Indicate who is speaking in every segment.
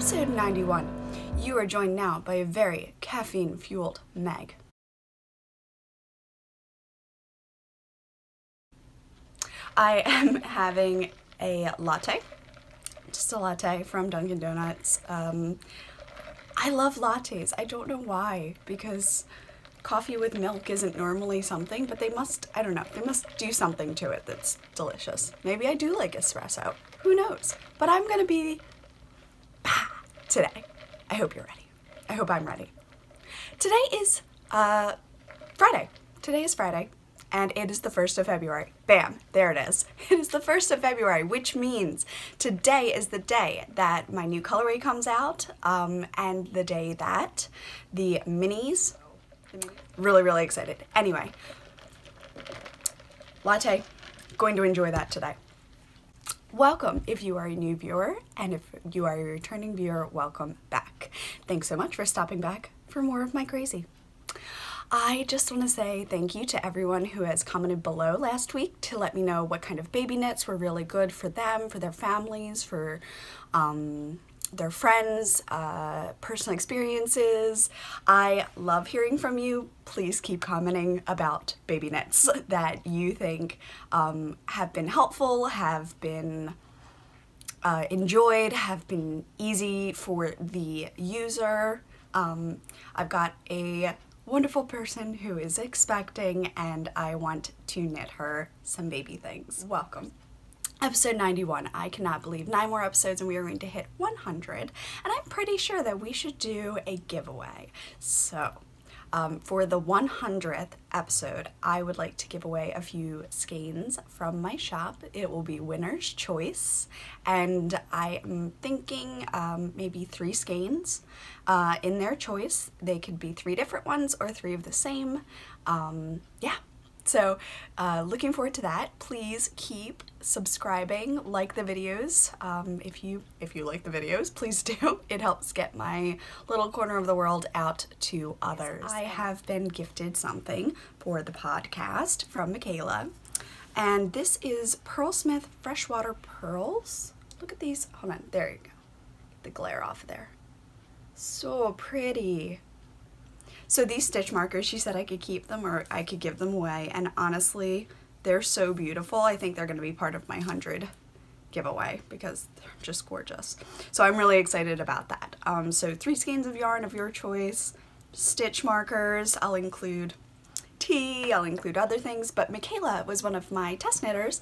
Speaker 1: episode 91. You are joined now by a very caffeine-fueled Meg. I am having a latte, just a latte from Dunkin' Donuts. I love lattes. I don't know why, because coffee with milk isn't normally something, but they must, I don't know, they must do something to it that's delicious. Maybe I do like espresso. Who knows? But I'm gonna be today. I hope you're ready. I hope I'm ready. Today is Friday. Today is Friday, and it is the 1st of February. Bam, there it is. It is the 1st of February, which means today is the day that my new colorway comes out, and the day that the minis, really excited. Anyway, latte, going to enjoy that today. Welcome if you are a new viewer, and if you are a returning viewer, welcome back. Thanks so much for stopping back for more of my crazy. I just want to say thank you to everyone who has commented below last week to let me know what kind of baby knits were really good for them, for their families, for their friends, personal experiences. I love hearing from you. Please keep commenting about baby knits that you think have been helpful, have been enjoyed, have been easy for the user. I've got a wonderful person who is expecting, and I want to knit her some baby things. Welcome. Episode 91. I cannot believe 9 more episodes and we are going to hit 100, and I'm pretty sure that we should do a giveaway. So for the 100th episode, I would like to give away a few skeins from my shop. It will be winner's choice, and I am thinking maybe 3 skeins in their choice. They could be 3 different ones or 3 of the same. Yeah. So looking forward to that. Please keep subscribing, like the videos. If you like the videos, please do. It helps get my little corner of the world out to others. I have been gifted something for the podcast from Michaela, and this is Pearlsmith Freshwater Pearls. Look at these. Hold on, there you go. Get the glare off there. So pretty. So these stitch markers, she said I could keep them or I could give them away, and honestly, they're so beautiful. I think they're going to be part of my 100 giveaway because they're just gorgeous. So I'm really excited about that. So 3 skeins of yarn of your choice, stitch markers, I'll include tea, I'll include other things, but Michaela was one of my test knitters.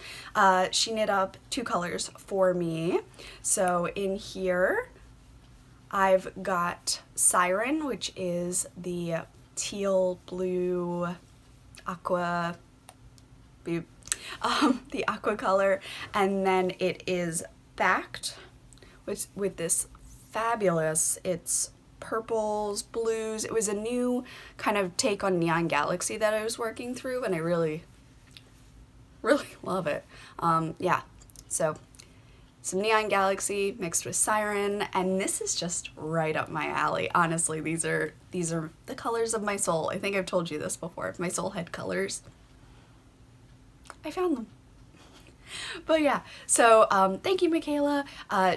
Speaker 1: She knit up 2 colors for me. So in here, I've got Siren, which is the teal blue aqua, the aqua color, and then it is backed with this fabulous, it's purples, blues. It was a new kind of take on Neon Galaxy that I was working through, and I really love it. Yeah, so some Neon Galaxy mixed with Siren, and this is just right up my alley. Honestly, these are the colors of my soul. I think I've told you this before. If my soul had colors, I found them. But yeah, so thank you, Michaela.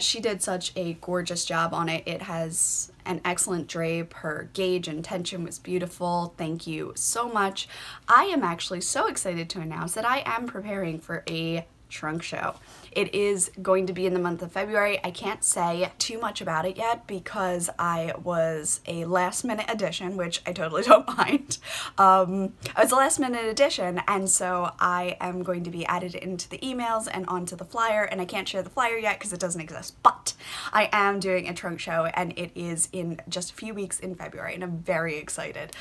Speaker 1: She did such a gorgeous job on it. It has an excellent drape. Her gauge and tension was beautiful. Thank you so much. I am actually so excited to announce that I am preparing for a trunk show. It is going to be in the month of February. I can't say too much about it yet because I was a last minute addition, which I totally don't mind. I was a last minute addition, and so I am going to be added into the emails and onto the flyer, and I can't share the flyer yet because it doesn't exist, but I am doing a trunk show, and it is in just a few weeks in February, and I'm very excited.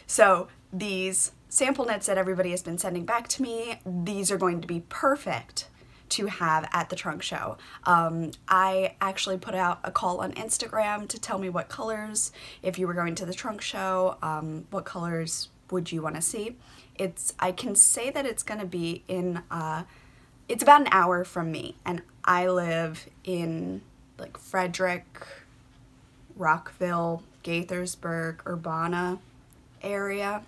Speaker 1: So these sample knits that everybody has been sending back to me, these are going to be perfect to have at the trunk show. I actually put out a call on Instagram to tell me what colors, if you were going to the trunk show, what colors would you want to see. I can say that it's going to be in, it's about an hour from me, and I live in like Frederick, Rockville, Gaithersburg, Urbana area.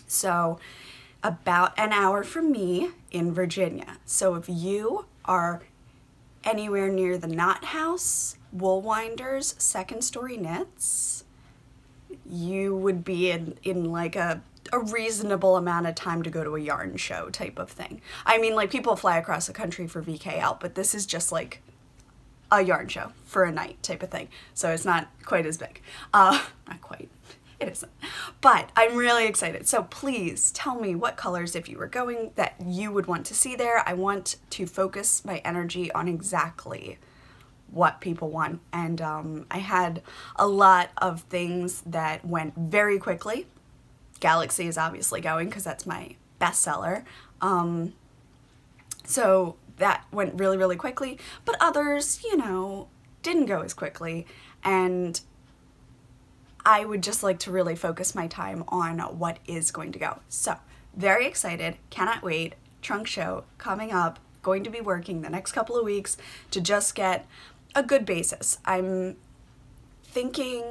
Speaker 1: So about an hour from me in Virginia. So if you are anywhere near the Knot House, Wool Winders, Second Story Knits, you would be in like a reasonable amount of time to go to a yarn show type of thing. I mean, like, people fly across the country for VKL, but this is just like a yarn show for a night type of thing. So it's not quite as big. Not quite. It isn't. But I'm really excited. So please tell me what colors, if you were going, that you would want to see there. I want to focus my energy on exactly what people want. And I had a lot of things that went very quickly. Galaxy is obviously going because that's my bestseller. So that went really, really quickly. But others, you know, didn't go as quickly. And I would just like to really focus my time on what is going to go. So, very excited, cannot wait, trunk show coming up, going to be working the next couple of weeks to just get a good basis. I'm thinking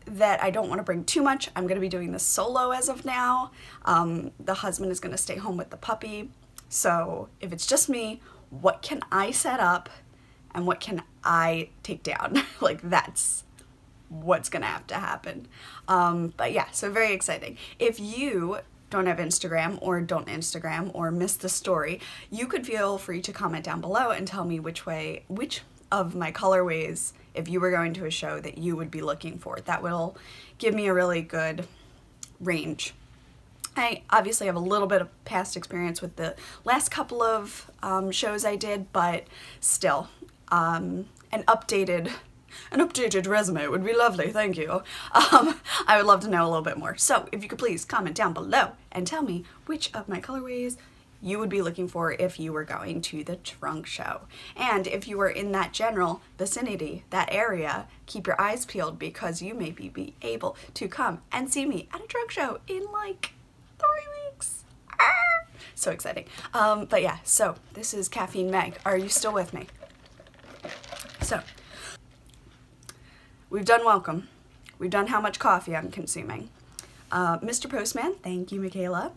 Speaker 1: that I don't want to bring too much. I'm going to be doing this solo as of now. The husband is going to stay home with the puppy. So, if it's just me, what can I set up and what can I take down? Like, that's what's gonna have to happen. But yeah, so very exciting. If you don't have Instagram or don't Instagram or missed the story, you could feel free to comment down below and tell me which of my colorways, if you were going to a show, that you would be looking for. That will give me a really good range. I obviously have a little bit of past experience with the last couple of shows I did, but still, an updated resume would be lovely, thank you. I would love to know a little bit more. So if you could please comment down below and tell me which of my colorways you would be looking for if you were going to the trunk show. And if you were in that general vicinity, that area, keep your eyes peeled because you may be able to come and see me at a trunk show in like 3 weeks. So exciting. But yeah, so this is Caffeine Meg. Are you still with me? So, we've done welcome. We've done how much coffee I'm consuming. Mr. Postman, thank you, Michaela.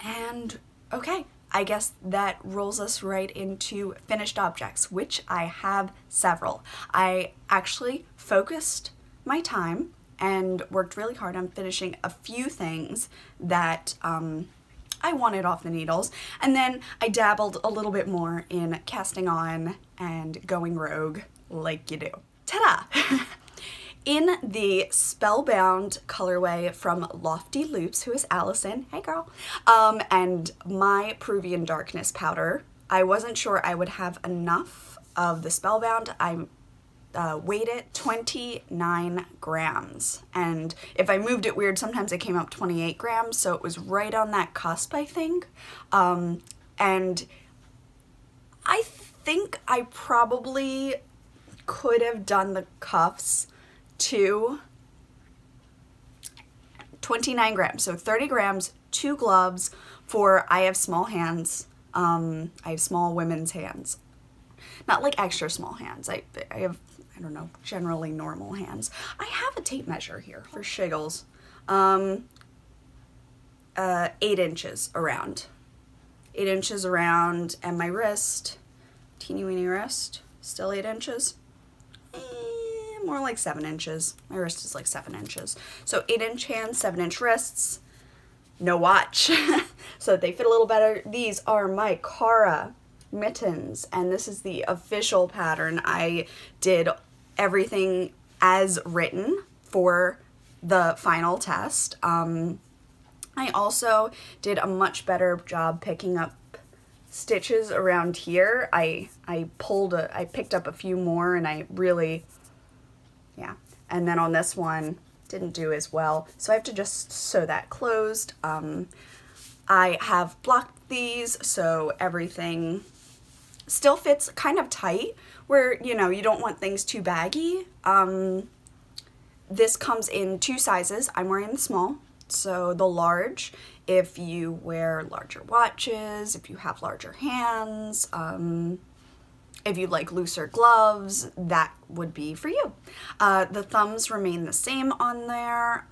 Speaker 1: And okay, I guess that rolls us right into finished objects, which I have several. I actually focused my time and worked really hard on finishing a few things that I wanted off the needles, and then I dabbled a little bit more in casting on and going rogue like you do. Ta-da! In the Spellbound colorway from Lofty Loops, who is Allison, hey girl, and my Peruvian Darkness powder, I wasn't sure I would have enough of the Spellbound. I weighed it 29 grams, and if I moved it weird, sometimes it came up 28 grams, so it was right on that cusp, I think. And I think I probably could have done the cuffs to 29 grams, so 30 grams, 2 gloves for, I have small hands, I have small women's hands, not like extra small hands, I have, I don't know, generally normal hands. I have a tape measure here for shiggles, 8 inches around, 8 inches around, and my wrist, teeny weeny wrist, still 8 inches, more like 7 inches. My wrist is like 7 inches. So 8-inch hands, 7-inch wrists, no watch. So they fit a little better. These are my Cara mittens, and this is the official pattern. I did everything as written for the final test. I also did a much better job picking up stitches around here. I picked up a few more, and I really, yeah. And then on this one, didn't do as well, so I have to just sew that closed. I have blocked these so everything still fits kind of tight, where, you know, you don't want things too baggy. This comes in 2 sizes. I'm wearing the small, so the large, if you wear larger watches, if you have larger hands, if you like looser gloves, that would be for you. The thumbs remain the same on there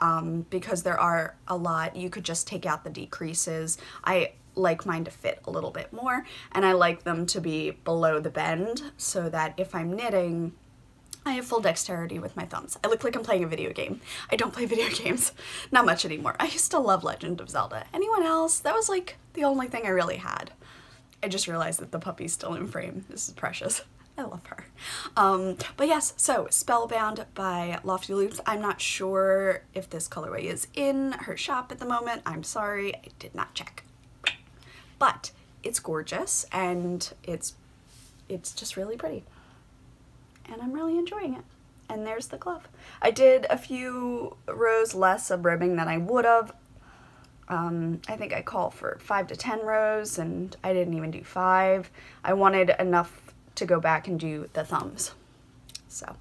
Speaker 1: because there are a lot. You could just take out the decreases. I like mine to fit a little bit more, and I like them to be below the bend so that if I'm knitting, I have full dexterity with my thumbs. I look like I'm playing a video game. I don't play video games, not much anymore. I used to love Legend of Zelda. Anyone else? That was like the only thing I really had. I just realized that the puppy's still in frame. This is precious. I love her. But yes, so Spellbound by Lofty Loops. I'm not sure if this colorway is in her shop at the moment. I'm sorry, I did not check. But it's gorgeous and it's just really pretty. And I'm really enjoying it. And there's the glove. I did a few rows less of ribbing than I would have. I think I called for 5 to 10 rows and I didn't even do 5. I wanted enough to go back and do the thumbs. So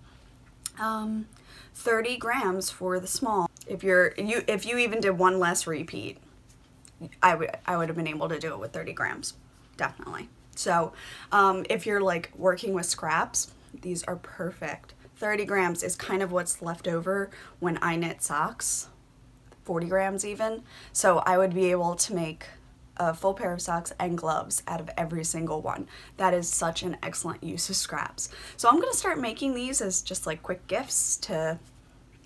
Speaker 1: 30 grams for the small. If you even did one less repeat, I would have been able to do it with 30 grams, definitely. So if you're like working with scraps, these are perfect. 30 grams is kind of what's left over when I knit socks, 40 grams even. So I would be able to make a full pair of socks and gloves out of every single one. That is such an excellent use of scraps. So I'm gonna start making these as just like quick gifts to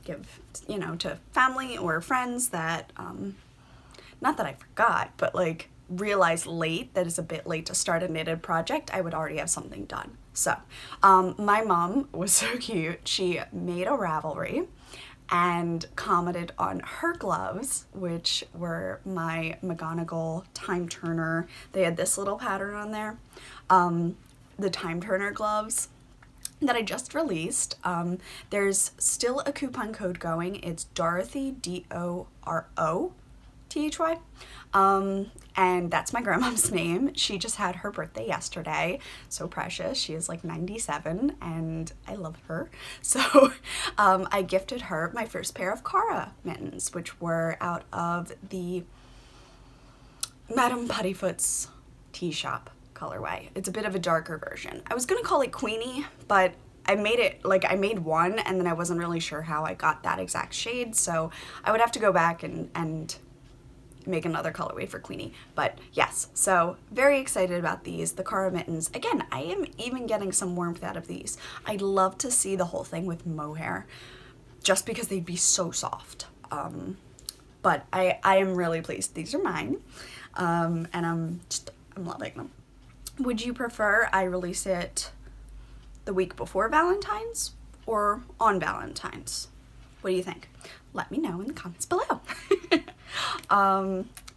Speaker 1: give, you know, to family or friends that, not that I forgot, but like realized late that it's a bit late to start a knitted project. I would already have something done. So my mom was so cute. She made a Ravelry and commented on her gloves, which were my McGonagall Time Turner. They had this little pattern on there. The Time Turner gloves that I just released. There's still a coupon code going. It's Dorothy, D-O-R-O-T-H-Y. And that's my grandma's name. She just had her birthday yesterday. So precious. She is like 97 and I love her. So I gifted her my first pair of Cara mittens, which were out of the Madame Puttyfoot's tea shop colorway. It's a bit of a darker version. I was gonna call it Queenie, but I made it, like I made one and then I wasn't really sure how I got that exact shade. So I would have to go back and make another colorway for Queenie. But yes, so very excited about these, the Cara mittens. Again, I am even getting some warmth out of these. I'd love to see the whole thing with mohair just because they'd be so soft. But I am really pleased. These are mine, and I'm loving them. Would you prefer I release it the week before Valentine's or on Valentine's? What do you think? Let me know in the comments below.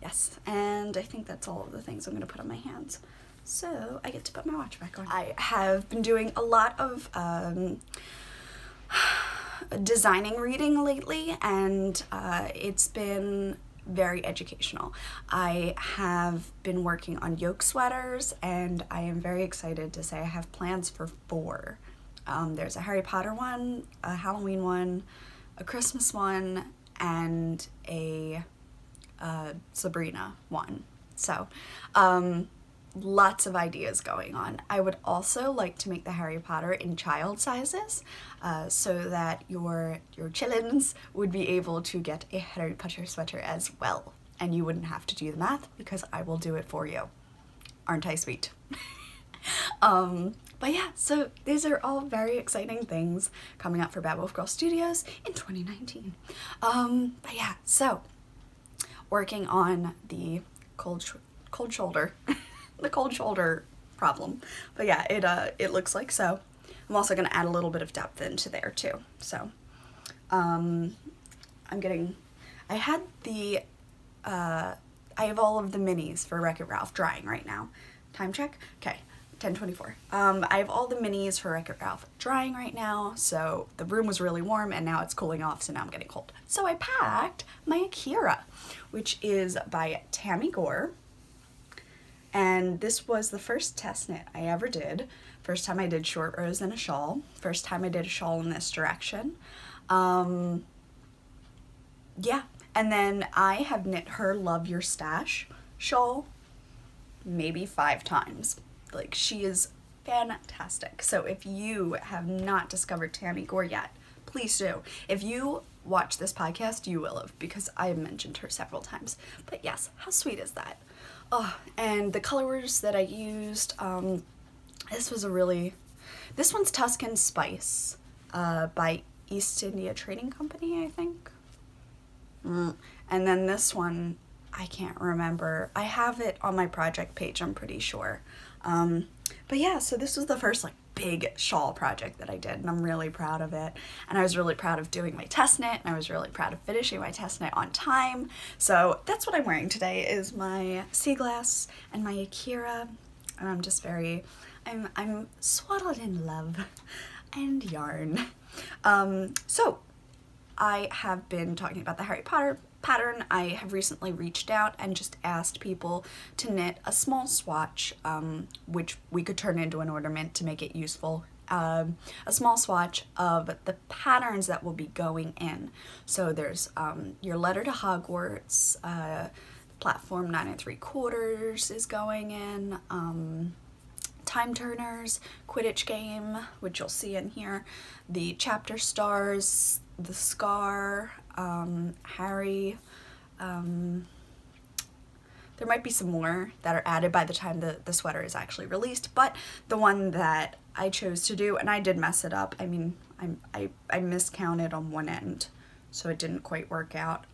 Speaker 1: Yes, and I think that's all of the things I'm gonna put on my hands. So I get to put my watch back on. I have been doing a lot of designing reading lately, and it's been very educational. I have been working on yoke sweaters, and I am very excited to say I have plans for 4. There's a Harry Potter one, a Halloween one, a Christmas one, and a Sabrina one. So lots of ideas going on. I would also like to make the Harry Potter in child sizes, so that your chillins would be able to get a Harry Potter sweater as well, and you wouldn't have to do the math because I will do it for you. Aren't I sweet? But yeah, so these are all very exciting things coming up for Bad Wolf Girl Studios in 2019. But yeah, so working on the cold shoulder, the cold shoulder problem. But yeah, it looks like so. I'm also gonna add a little bit of depth into there too. So I have all of the minis for Wreck-It Ralph drying right now. Time check? Okay, 10:24. I have all the minis for Wreck-It Ralph drying right now, so the room was really warm and now it's cooling off, so now I'm getting cold. So I packed my Akira, which is by Tammy Gore, and this was the first test knit I ever did. First time I did short rows and a shawl. First time I did a shawl in this direction. Yeah, and then I have knit her Love Your Stash shawl maybe 5 times. Like, she is fantastic. So if you have not discovered Tammy Gore yet, please do. If you watch this podcast, you will have, because I have mentioned her several times. But yes, how sweet is that? Oh, and the colors that I used, this one's Tuscan Spice by East India Trading Company, I think. And then this one, I can't remember. I have it on my project page, I'm pretty sure. But yeah, so this was the first like big shawl project that I did, and I'm really proud of it. And I was really proud of doing my test knit, and I was really proud of finishing my test knit on time. So that's what I'm wearing today, is my sea glass and my Akira. And I'm just I'm swaddled in love and yarn. So I have been talking about the Harry Potter pattern. I have recently reached out and just asked people to knit a small swatch, which we could turn into an ornament to make it useful. A small swatch of the patterns that will be going in. So there's your letter to Hogwarts, platform 9 3/4 is going in, time turners, Quidditch game, which you'll see in here, the chapter stars, the scar, Harry. There might be some more that are added by the time the sweater is actually released, but the one that I chose to do, and I did mess it up. I mean, I miscounted on one end, so it didn't quite work out.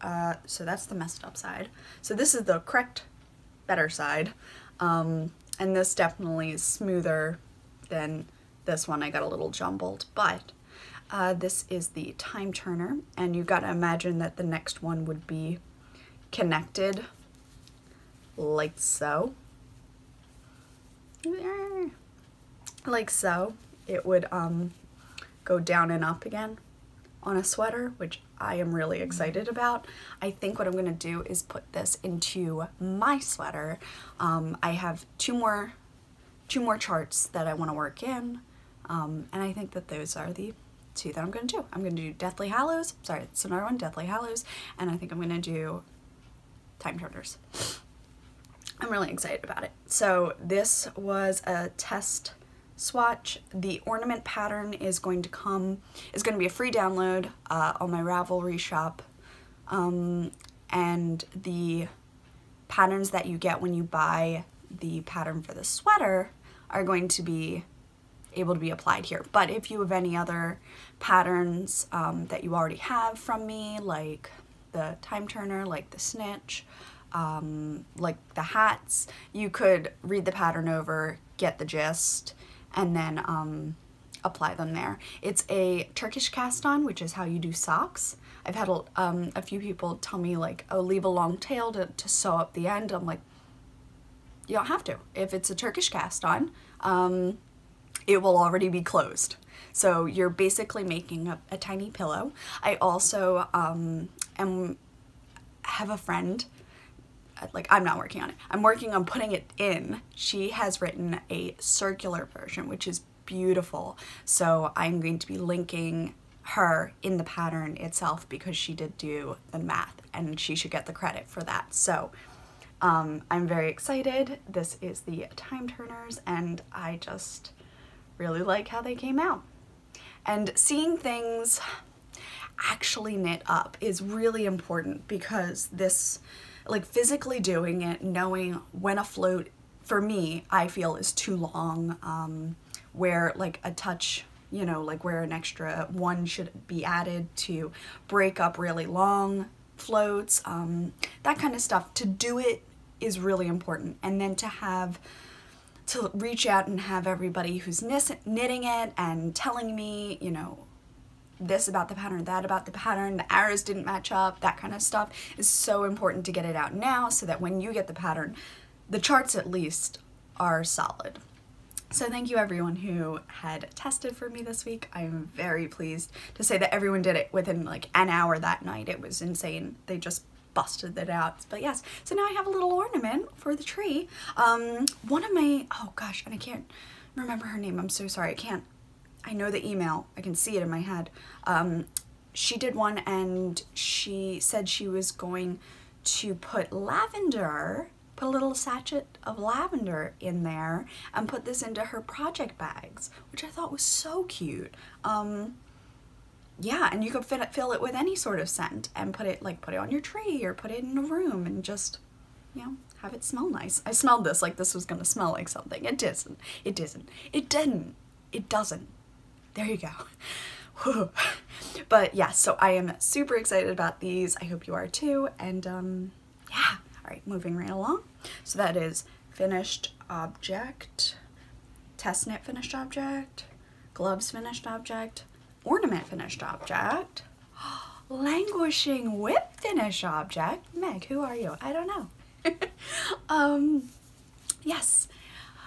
Speaker 1: So that's the messed up side. So this is the correct, better side. And this definitely is smoother than this one. I got a little jumbled, but this is the time turner, and you gotta imagine that the next one would be connected like so. Like so. It would go down and up again on a sweater, which I am really excited about. I think what I'm gonna do is put this into my sweater. I have two more charts that I want to work in, and I think that those are the two that I'm gonna do. I'm gonna do Deathly Hallows, sorry, it's another one, Deathly Hallows, and I think I'm gonna do time turners. I'm really excited about it. So this was a test swatch. The ornament pattern is going to be a free download on my Ravelry shop, and the patterns that you get when you buy the pattern for the sweater are going to be able to be applied here. But if you have any other patterns that you already have from me, like the time turner, like the snitch, like the hats, you could read the pattern over, get the gist, and then apply them there. It's a Turkish cast on, which is how you do socks. I've had a few people tell me like, oh, leave a long tail to sew up the end. I'm like, you don't have to. If it's a Turkish cast on, it will already be closed. So you're basically making a tiny pillow. I also have a friend, like, I'm not working on it. I'm working on putting it in. She has written a circular version, which is beautiful. So I'm going to be linking her in the pattern itself because she did do the math and she should get the credit for that. So I'm very excited. This is the time turners, and I just really like how they came out. And seeing things actually knit up is really important, because this, like, physically doing it, knowing when a float, for me, I feel is too long, where like a touch, you know, like where an extra one should be added to break up really long floats, that kind of stuff. To do it is really important, and then to reach out and have everybody who's knitting it and telling me, you know, this about the pattern, that about the pattern, the arrows didn't match up, that kind of stuff is so important to get it out now, so that when you get the pattern, the charts at least are solid. So thank you everyone who had tested for me this week. I am very pleased to say that everyone did it within like an hour that night. It was insane. They just busted it out. But yes, so now I have a little ornament for the tree. One of my, oh gosh, and I can't remember her name. I'm so sorry. I know the email. I can see it in my head. She did one, and she said she was going to put lavender, put a little sachet of lavender in there and put this into her project bags, which I thought was so cute. Yeah, and you could fill it with any sort of scent and put it on your tree or put it in a room and just, you know, have it smell nice. I smelled this like this was gonna smell like something. It doesn't. It doesn't. It didn't. It doesn't. There you go. But yeah, so I am super excited about these. I hope you are too. And yeah, all right, moving right along. So that is finished object, test knit finished object, gloves finished object, ornament finished object, languishing whip finished object. Meg, who are you? I don't know. Yes.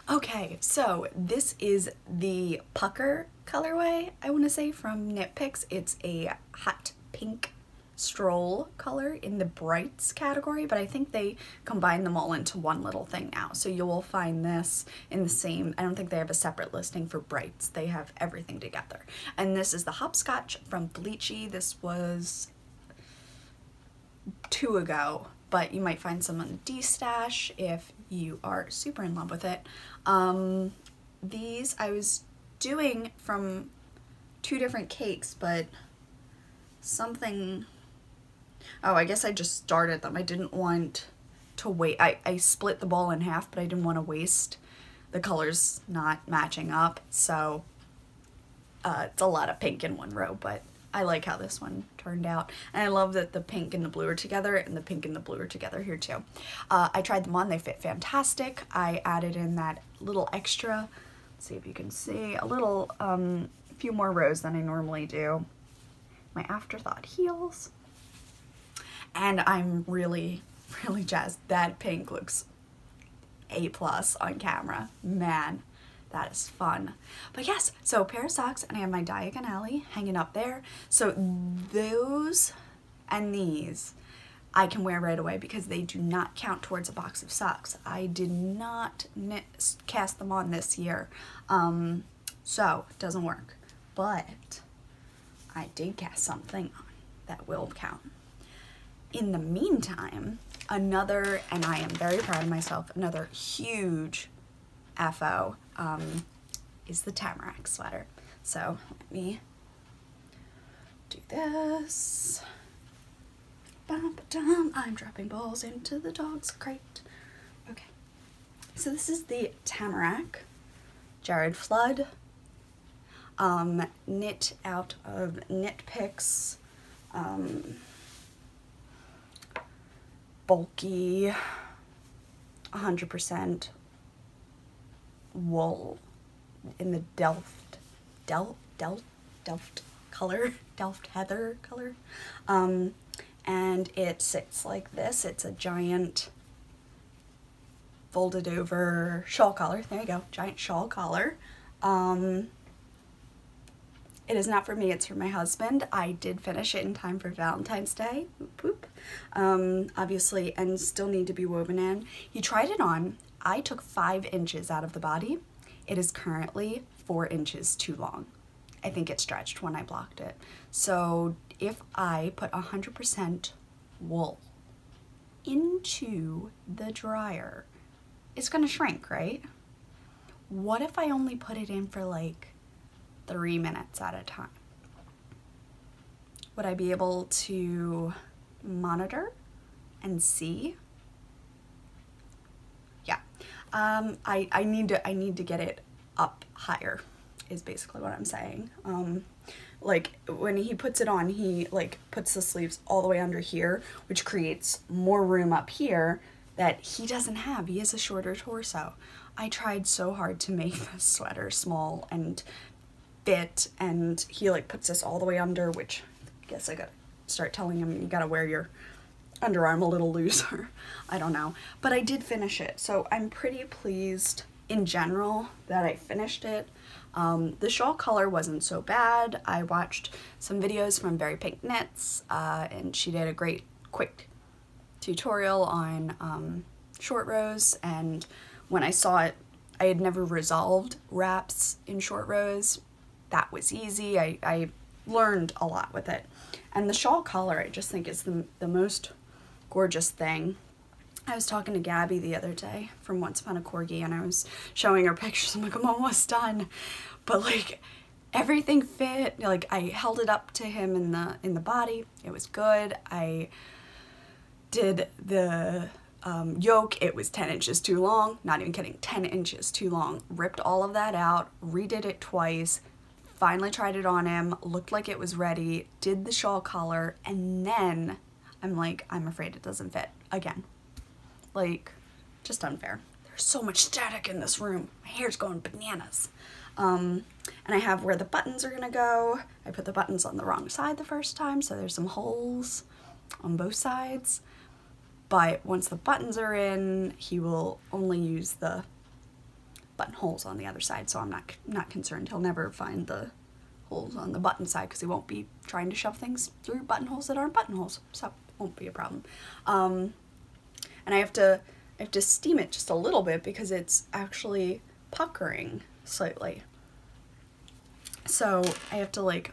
Speaker 1: Okay, so this is the pucker colorway, I want to say, from Knit Picks. It's a hot pink stroll color in the brights category, but I think they combine them all into one little thing now. So you will find this in the same, I don't think they have a separate listing for brights. They have everything together. And this is the hopscotch from Bleachy. This was 2 ago, but you might find some on D-Stash if you are super in love with it. These I was doing from 2 different cakes, but something, oh, I guess I just started them. I didn't want to wait. I split the ball in half, but I didn't want to waste the colors not matching up. So it's a lot of pink in one row, but I like how this one turned out. And I love that the pink and the blue are together and the pink and the blue are together here too. I tried them on, they fit fantastic. I added in that little extra, let's see if you can see, a little, few more rows than I normally do. My afterthought heels. And I'm really, really jazzed. That pink looks A+ on camera. Man, that is fun. But yes, so a pair of socks, and I have my Diagonale hanging up there. So those and these I can wear right away because they do not count towards a box of socks. I did not cast them on this year, so it doesn't work. But I did cast something on that will count. In the meantime, another, and I am very proud of myself, another huge FO is the Tamarack sweater. So let me do this. I'm dropping balls into the dog's crate. Okay, so this is the Tamarack Jared Flood, knit out of Knit Picks, bulky, 100% wool in the Delft color, Delft Heather color, and it sits like this. It's a giant folded over shawl collar. There you go, giant shawl collar. It is not for me, it's for my husband. I did finish it in time for Valentine's Day, poop, obviously, and still need to be woven in. He tried it on. I took 5 inches out of the body. It is currently 4 inches too long. I think it stretched when I blocked it. So if I put 100% wool into the dryer, it's gonna shrink, right? What if I only put it in for like 3 minutes at a time? Would I be able to monitor and see? Yeah, I need to get it up higher is basically what I'm saying. Like when he puts it on, he like puts the sleeves all the way under here, which creates more room up here that he doesn't have. He has a shorter torso. I tried so hard to make this sweater small and fit, and he like puts this all the way under, which I guess I gotta start telling him you gotta wear your underarm a little looser. I don't know, but I did finish it, so I'm pretty pleased in general that I finished it. The shawl color wasn't so bad. I watched some videos from Very Pink Knits, and she did a great quick tutorial on short rows, and when I saw it, I had never resolved wraps in short rows. That was easy. I learned a lot with it. And the shawl collar, I just think is the most gorgeous thing. I was talking to Gabby the other day from Once Upon a Corgi, and I was showing her pictures. I'm like, I'm almost done. But like everything fit. Like I held it up to him in the body. It was good. I did the yoke, it was 10 inches too long, not even kidding, 10 inches too long. Ripped all of that out, redid it twice, finally tried it on him, looked like it was ready, did the shawl collar, and then I'm like, I'm afraid it doesn't fit again. Like, just unfair. There's so much static in this room. My hair's going bananas. And I have where the buttons are gonna go. I put the buttons on the wrong side the first time, so there's some holes on both sides. But once the buttons are in, he will only use the buttonholes on the other side, so I'm not concerned. He'll never find the holes on the button side because he won't be trying to shove things through buttonholes that aren't buttonholes, so it won't be a problem. And I have to steam it just a little bit because it's actually puckering slightly. So I have to like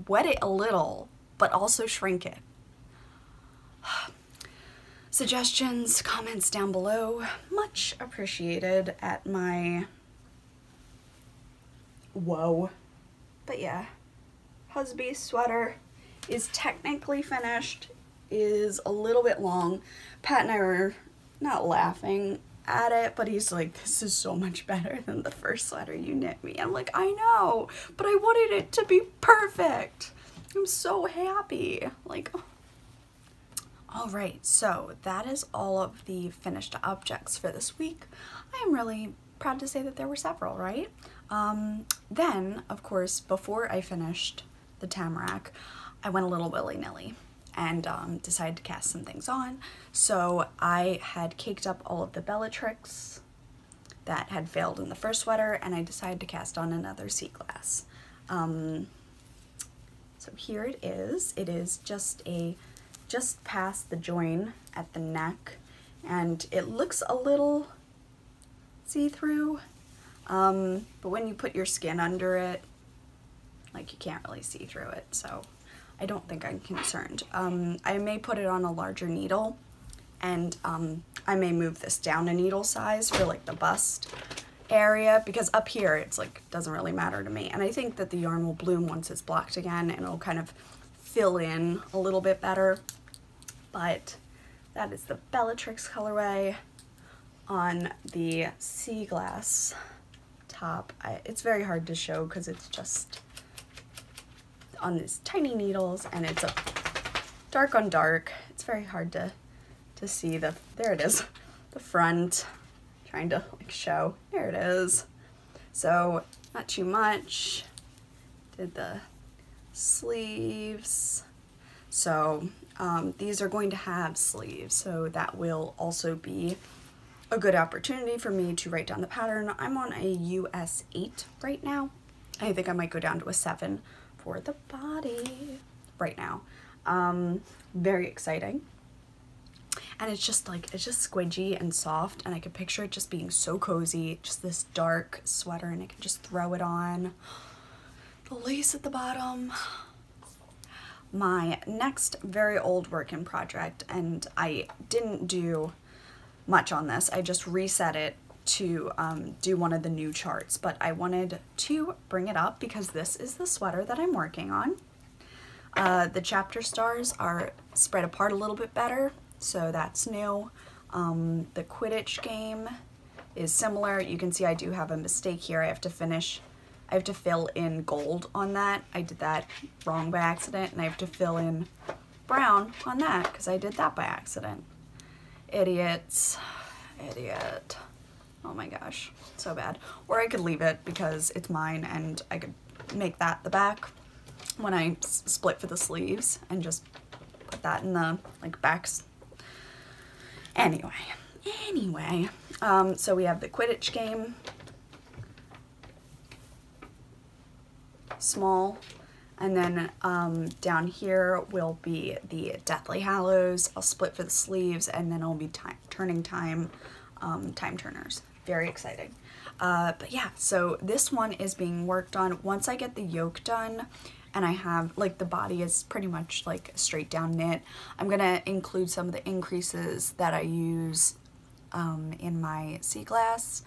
Speaker 1: wet it a little, but also shrink it. Suggestions, comments down below, much appreciated at my whoa. But yeah, husband's sweater is technically finished, is a little bit long. Pat and I were not laughing at it, but he's like, this is so much better than the first sweater you knit me. I'm like, I know, but I wanted it to be perfect. I'm so happy. Like, all right, so that is all of the finished objects for this week. I am really proud to say that there were several, right? Then, of course, before I finished the Tamarack, I went a little willy-nilly and decided to cast some things on. So I had caked up all of the Bellatrix that had failed in the first sweater, and I decided to cast on another sea glass. So here it is. It is just past the join at the neck, and it looks a little see-through, but when you put your skin under it, like, you can't really see through it, so I don't think I'm concerned. I may put it on a larger needle, and I may move this down a needle size for like the bust area, because up here it's like doesn't really matter to me, and I think that the yarn will bloom once it's blocked again, and it'll kind of fill in a little bit better. But that is the Bellatrix colorway on the sea glass top. It's very hard to show because it's just on these tiny needles, and it's a dark on dark. It's very hard to see there it is, the front, trying to like show, there it is. So not too much. Did the sleeves. So these are going to have sleeves, so that will also be a good opportunity for me to write down the pattern. I'm on a US 8 right now. I think I might go down to a 7 for the body right now. Very exciting. And it's just squidgy and soft, and I could picture it just being so cozy, just this dark sweater, and I can just throw it on. The lace at the bottom. My next very old work in project, and I didn't do much on this, I just reset it to do one of the new charts, but I wanted to bring it up because this is the sweater that I'm working on. The chapter stars are spread apart a little bit better, so that's new. The Quidditch game is similar. You can see I do have a mistake here. I have to fill in gold on that. I did that wrong by accident, and I have to fill in brown on that because I did that by accident. Idiots. Idiot. Oh my gosh, so bad. Or I could leave it because it's mine, and I could make that the back when I split for the sleeves and just put that in the like backs. Anyway, so we have the Quidditch game, small, and then down here will be the Deathly Hallows. I'll split for the sleeves, and then it'll be turning time turners. Very exciting. But yeah, so this one is being worked on. Once I get the yoke done, and I have, like, the body is pretty much like straight down knit, I'm gonna include some of the increases that I use in my sea glass,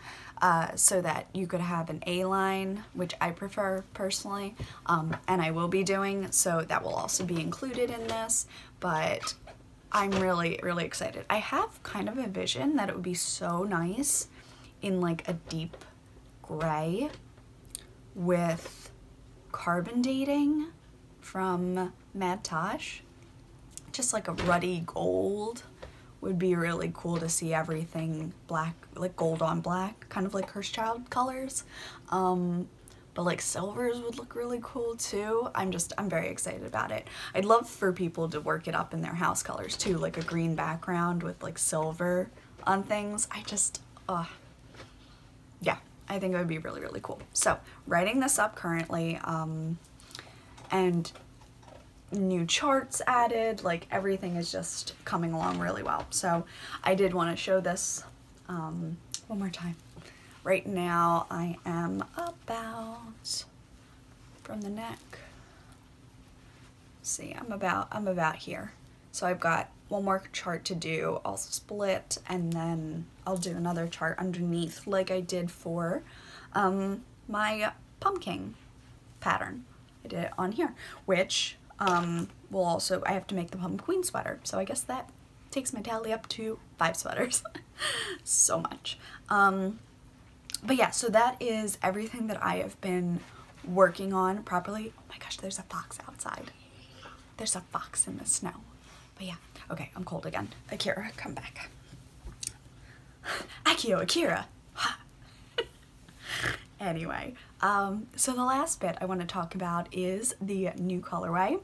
Speaker 1: so that you could have an A-line, which I prefer personally, and I will be doing, so that will also be included in this. But I'm really, really excited. I have kind of a vision that it would be so nice in like a deep gray with carbon dating from Mad Tosh. Just like a ruddy gold would be really cool to see everything black, like gold on black, kind of like Hirschchild colors. But like silvers would look really cool too. I'm very excited about it. I'd love for people to work it up in their house colors too, like a green background with like silver on things. Yeah, I think it would be really, really cool. So writing this up currently, and new charts added, like everything is just coming along really well. So I did want to show this one more time. Right now I am about, from the neck, see, I'm about here. So I've got one more chart to do. I'll split and then I'll do another chart underneath like I did for my pumpkin pattern. I did it on here, which will also, I have to make the pumpkin queen sweater. So I guess that takes my tally up to 5 sweaters. So much. But yeah, so that is everything that I have been working on properly. Oh my gosh, there's a fox outside. There's a fox in the snow. But yeah, okay, I'm cold again. Akira, come back. Akira. Ha. Anyway, so the last bit I want to talk about is the new colorway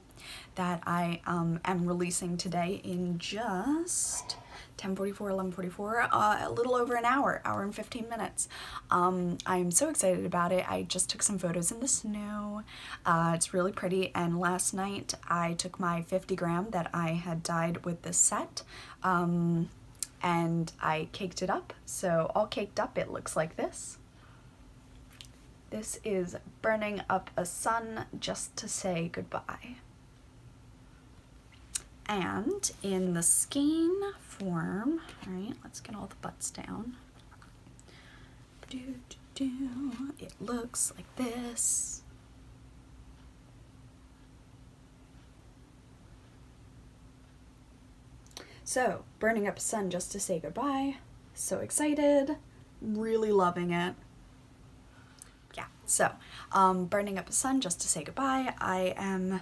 Speaker 1: that I am releasing today in just 10:44, 11:44, a little over an hour and 15 minutes. I'm so excited about it. I just took some photos in the snow. It's really pretty, and last night I took my 50 gram that I had dyed with this set, and I caked it up. So all caked up, it looks like this. This is Burning Up a Sun Just to Say Goodbye. And in the skein form, all right, let's get all the butts down. It looks like this. So, Burning Up a Sun Just to Say Goodbye. So excited, really loving it. Yeah, so Burning Up a Sun Just to Say Goodbye. I am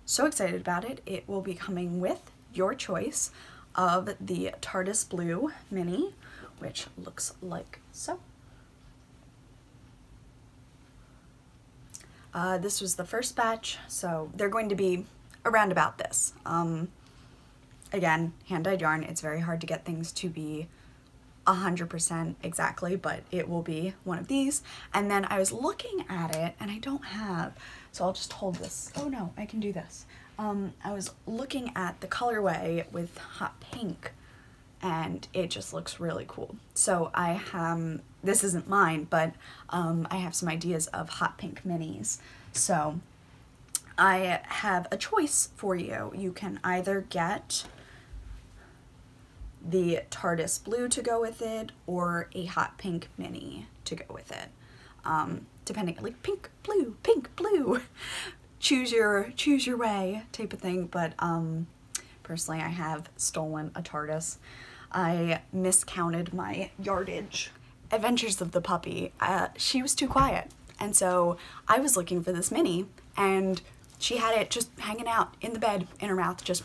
Speaker 1: so excited about it. It will be coming with your choice of the TARDIS Blue Mini, which looks like so. This was the first batch, so they're going to be around about this. Again, hand-dyed yarn, it's very hard to get things to be 100% exactly, but it will be one of these. And then I was looking at it, and I don't have, so I'll just hold this. Oh no, I can do this. I was looking at the colorway with hot pink, and it just looks really cool. So I have, this isn't mine, but I have some ideas of hot pink minis. So I have a choice for you. You can either get the TARDIS Blue to go with it, or a hot pink mini to go with it. Depending, like pink, blue. Choose your way type of thing. But personally, I have stolen a TARDIS. I miscounted my yardage. Adventures of the Puppy, she was too quiet, and so I was looking for this mini, and she had it just hanging out in the bed in her mouth, just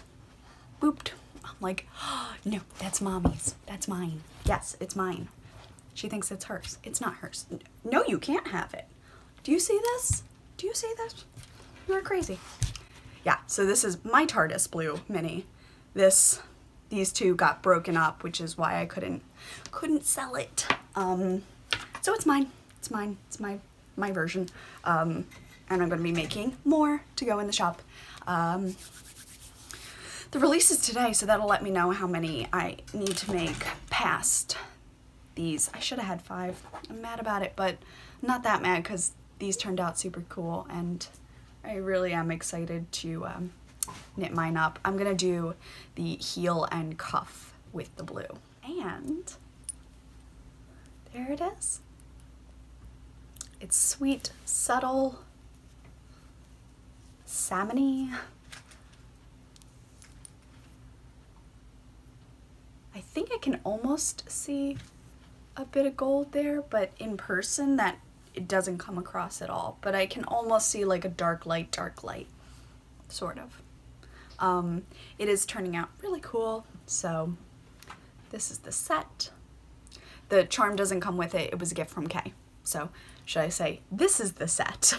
Speaker 1: booped. I'm like, oh, no, that's mommy's, that's mine. Yes, it's mine. She thinks it's hers. It's not hers. No, you can't have it. Do you see this? Do you see this? You're crazy. Yeah, so this is my TARDIS Blue Mini. These two got broken up, which is why I couldn't sell it. So it's mine. It's mine. It's my version. And I'm going to be making more to go in the shop. The release is today, so that'll let me know how many I need to make past these. I should have had 5. I'm mad about it, but I'm not that mad because these turned out super cool, and I really am excited to knit mine up. I'm gonna do the heel and cuff with the blue. And there it is. It's sweet, subtle, salmon-y. can almost see a bit of gold there, but in person that it doesn't come across at all. But I can almost see like a dark light, sort of. It is turning out really cool. So this is the set. The charm doesn't come with it. It was a gift from Kay. So should I say this is the set?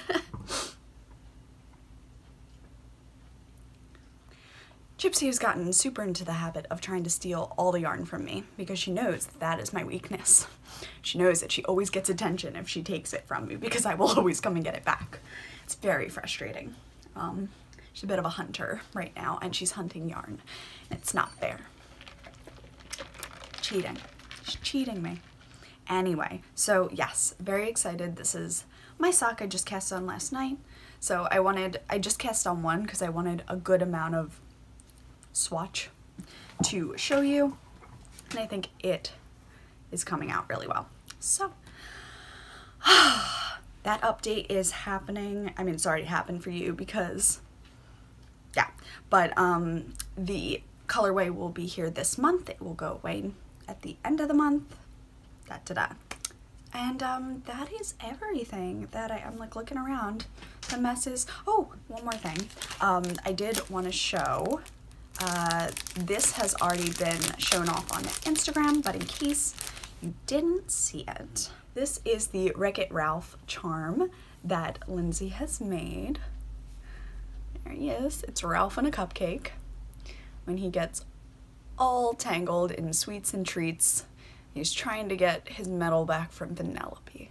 Speaker 1: Gypsy has gotten super into the habit of trying to steal all the yarn from me because she knows that is my weakness. She knows that she always gets attention if she takes it from me because I will always come and get it back. It's very frustrating. She's a bit of a hunter right now, and she's hunting yarn. It's not fair. Cheating. She's cheating me. Anyway, so yes, very excited. This is my sock I just cast on last night. So I just cast on one because I wanted a good amount of swatch to show you, and I think it is coming out really well. So that update is happening. I mean, it's already happened for you because yeah, but the colorway will be here this month. It will go away at the end of the month. And that is everything that I'm like looking around. The mess is, oh, one more thing. I did want to show, this has already been shown off on Instagram, but in case you didn't see it, this is the Wreck-It Ralph charm that Lindsay has made. There he is. It's Ralph in a cupcake when he gets all tangled in sweets and treats. He's trying to get his medal back from Vanellope.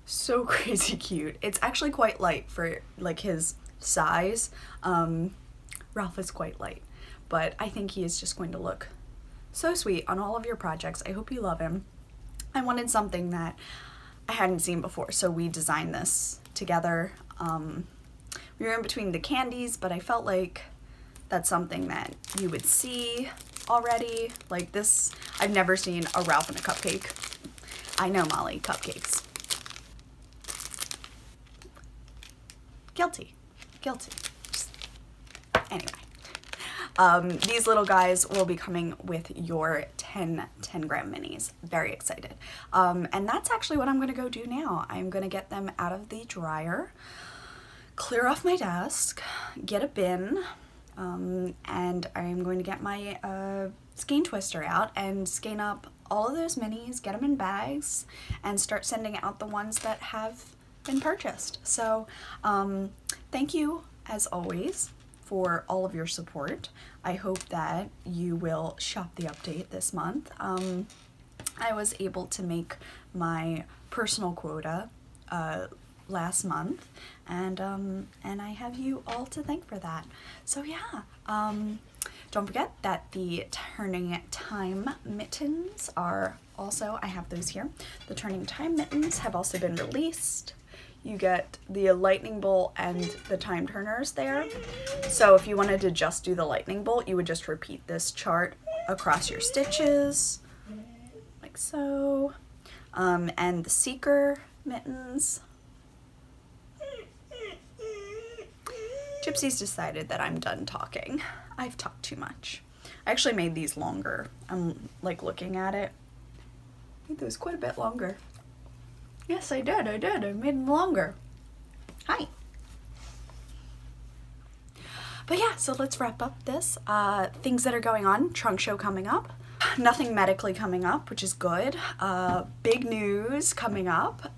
Speaker 1: So crazy cute. It's actually quite light for like his size. Ralph is quite light, but I think he is just going to look so sweet on all of your projects. I hope you love him. I wanted something that I hadn't seen before, so we designed this together. We were in between the candies, but I felt like that's something that you would see already. Like this, I've never seen a Ralph in a cupcake. I know, Molly, cupcakes. Guilty. Anyway, these little guys will be coming with your 10 gram minis. Very excited. And that's actually what I'm gonna go do now. I'm gonna get them out of the dryer, clear off my desk, get a bin, and I'm going to get my skein twister out and skein up all of those minis, get them in bags, and start sending out the ones that have been purchased. So thank you as always for all of your support. I hope that you will shop the update this month. I was able to make my personal quota last month, and I have you all to thank for that. So yeah, don't forget that the Turning Time mittens are also, I have those here. The Turning Time mittens have also been released. You get the lightning bolt and the time turners there. So if you wanted to just do the lightning bolt, you would just repeat this chart across your stitches, like so. And the Seeker mittens. Gypsy's decided that I'm done talking. I've talked too much. I actually made these longer. I'm like looking at it. I think it was quite a bit longer. Yes, I did. I made them longer. Hi. But yeah, so let's wrap up this. Things that are going on. Trunk show coming up. Nothing medically coming up, which is good. Big news coming up.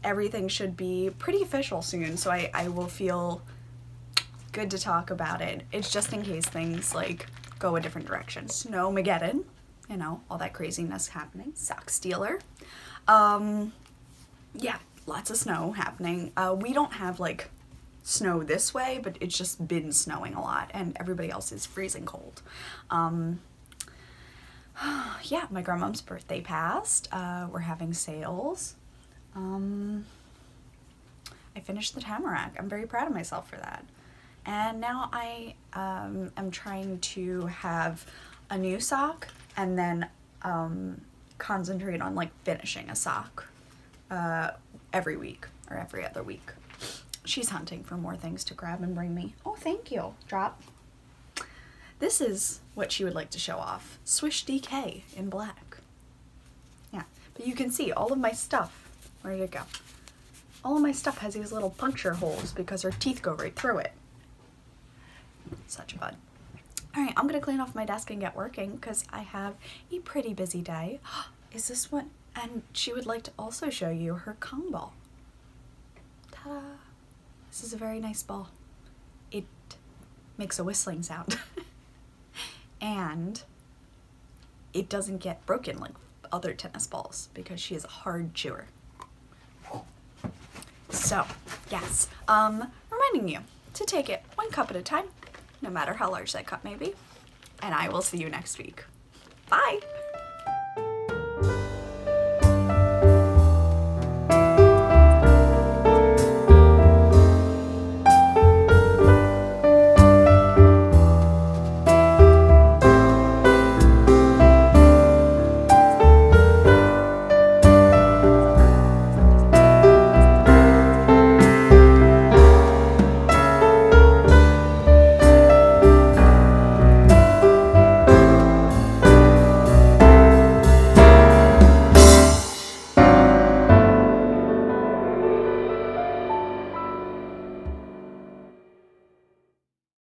Speaker 1: Everything should be pretty official soon, so I will feel good to talk about it. It's just in case things like go a different direction. Snowmageddon, you know, all that craziness happening. Sock stealer. Yeah, lots of snow happening. We don't have like snow this way, but it's just been snowing a lot and everybody else is freezing cold. Yeah, my grandmom's birthday passed. We're having sales. I finished the Tamarack. I'm very proud of myself for that. And now I am trying to have a new sock and then concentrate on like finishing a sock every week or every other week. She's hunting for more things to grab and bring me. Oh, thank you. Drop. this is what she would like to show off. Swish DK in black. Yeah, but you can see all of my stuff. Where did it go? All of my stuff has these little puncture holes because her teeth go right through it. Such fun. All right, I'm gonna clean off my desk and get working because I have a pretty busy day. Is this one? And she would like to also show you her Kong ball. Ta-da! This is a very nice ball. It makes a whistling sound. And it doesn't get broken like other tennis balls because she is a hard chewer. So, yes, reminding you to take it one cup at a time, no matter how large that cup may be. And I will see you next week. Bye!